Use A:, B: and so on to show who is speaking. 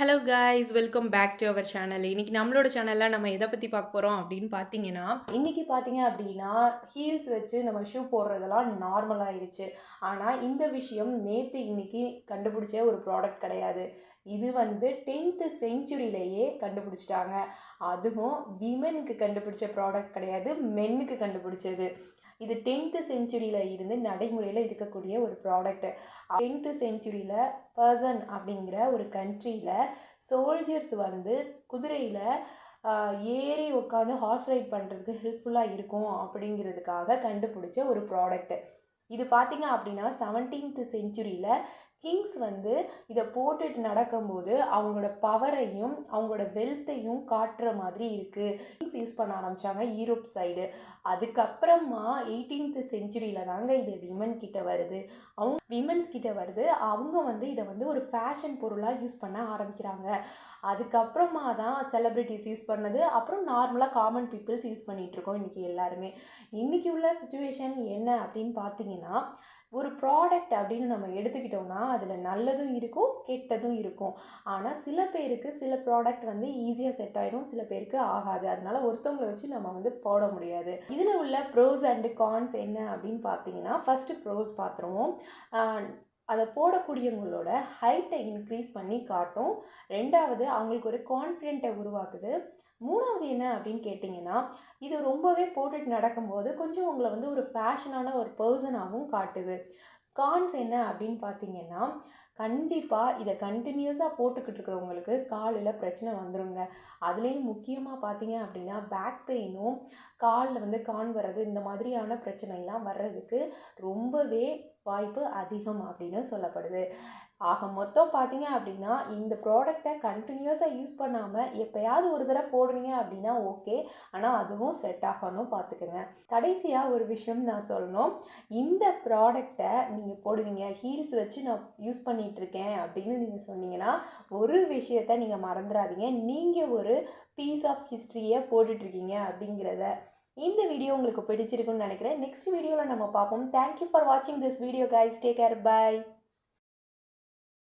A: Hello guys welcome back to our channel. இன்னைக்கு நம்மளோட சேனலில் நம்ம எதை பற்றி பார்க்க போகிறோம் அப்படின்னு பார்த்தீங்கன்னா, இன்னைக்கு பார்த்தீங்க அப்படின்னா ஹீல்ஸ் வச்சு நம்ம ஷூ போடுறதெல்லாம் நார்மல் ஆயிடுச்சு. ஆனால் இந்த விஷயம் நேற்று இன்னைக்கு கண்டுபிடிச்ச ஒரு ப்ராடக்ட் கிடையாது. இது வந்து 10th செஞ்சுரியிலேயே கண்டுபிடிச்சிட்டாங்க. அதுவும் விமெனுக்கு கண்டுபிடிச்ச ப்ராடக்ட் கிடையாது, மென்னுக்கு கண்டுபிடிச்சது. இது 10th செஞ்சுரியில் இருந்து நடைமுறையில் இருக்கக்கூடிய ஒரு ப்ராடக்ட். 10th செஞ்சுரியில் பர்சன் அப்படிங்கிற ஒரு கண்ட்ரியில் சோல்ஜர்ஸ் வந்து குதிரையில் ஏறி உட்காந்து ஹார்ஸ் ரைட் பண்ணுறதுக்கு ஹெல்ப்ஃபுல்லாக இருக்கும் அப்படிங்கிறதுக்காக கண்டுபிடிச்ச ஒரு ப்ராடக்ட். இது பார்த்தீங்க அப்படின்னா 17th செஞ்சுரியில் கிங்ஸ் வந்து இதை போட்டுட்டு நடக்கும்போது அவங்களோட பவரையும் அவங்களோட வெல்த்தையும் காட்டுற மாதிரி இருக்குது. கிங்ஸ் யூஸ் பண்ண ஆரம்பித்தாங்க யூரோப் சைடு. அதுக்கப்புறமா 18th செஞ்சுரியில் தாங்க இது விமன் கிட்ட வருது. விமன்ஸ் கிட்ட வருது. அவங்க வந்து இதை வந்து ஒரு ஃபேஷன் பொருளாக யூஸ் பண்ண ஆரம்பிக்கிறாங்க. அதுக்கப்புறமா தான் செலிப்ரிட்டிஸ் யூஸ் பண்ணது, அப்புறம் நார்மலாக காமன் பீப்புள்ஸ் யூஸ் பண்ணிகிட்ருக்கோம் இன்றைக்கி எல்லாருமே. இன்றைக்கி உள்ள சுச்சுவேஷன் என்ன அப்படின்னு பார்த்தீங்கன்னா, ஒரு ப்ராடக்ட் அப்படின்னு நம்ம எடுத்துக்கிட்டோம்னா அதில் நல்லதும் இருக்கும் கெட்டதும் இருக்கும். ஆனால் சில பேருக்கு சில ப்ராடக்ட் வந்து ஈஸியாக செட் ஆகிடும், சில பேருக்கு ஆகாது. அதனால ஒருத்தவங்களை வச்சு நம்ம வந்து போட முடியாது. இதில் உள்ள ப்ரோஸ் அண்டு கான்ஸ் என்ன அப்படின்னு பார்த்தீங்கன்னா, ஃபஸ்ட்டு ப்ரோஸ் பார்த்துருவோம். அதை போடக்கூடியவங்களோட ஹைட்டை இன்க்ரீஸ் பண்ணி காட்டும். ரெண்டாவது அவங்களுக்கு ஒரு கான்ஃபிடென்ட்டை உருவாக்குது. மூணாவது என்ன அப்படின்னு கேட்டிங்கன்னா, இது ரொம்பவே போட்டுட்டு நடக்கும்போது கொஞ்சம் உங்களை வந்து ஒரு ஃபேஷனான ஒரு பர்சனாகவும் காட்டுது. கான்ஸ் என்ன அப்படின்னு பார்த்தீங்கன்னா, கண்டிப்பாக இதை கண்டினியூஸாக போட்டுக்கிட்டு இருக்கிறவங்களுக்கு காலில் பிரச்சனை வந்துடுங்க. அதுலேயும் முக்கியமாக பார்த்தீங்க அப்படின்னா பேக் பெயினும் காலில் வந்து கான் வர்றது இந்த மாதிரியான பிரச்சனைலாம் வர்றதுக்கு ரொம்பவே வாய்ப்பு அதிகம் அப்படின்னு சொல்லப்படுது. ஆக மொத்தம் பார்த்தீங்க அப்படின்னா இந்த ப்ராடக்டை கண்டினியூஸாக யூஸ் பண்ணாமல் எப்போயாவது ஒரு தடவை போடுறீங்க அப்படின்னா ஓகே, ஆனால் அதுவும் செட் ஆகணும் பார்த்துக்கோங்க. கடைசியாக ஒரு விஷயம் நான் சொல்லணும். இந்த ப்ராடக்டை நீங்கள் போடுவீங்க, ஹீல்ஸ் வச்சு நான் யூஸ் பண்ணிகிட்ருக்கேன் அப்படின்னு நீங்கள் சொன்னீங்கன்னா ஒரு விஷயத்தை நீங்கள் மறந்துடாதீங்க, நீங்கள் ஒரு பீஸ் ஆஃப் ஹிஸ்ட்ரியை போட்டுட்ருக்கீங்க அப்படிங்கிறத. இந்த வீடியோ உங்களுக்கு பிடிச்சிருக்குன்னு நினைக்கிறேன். நெக்ஸ்ட் வீடியோவில் நம்ம பார்ப்போம். தேங்க்யூ ஃபார் வாட்சிங் this video guys. Take care. By.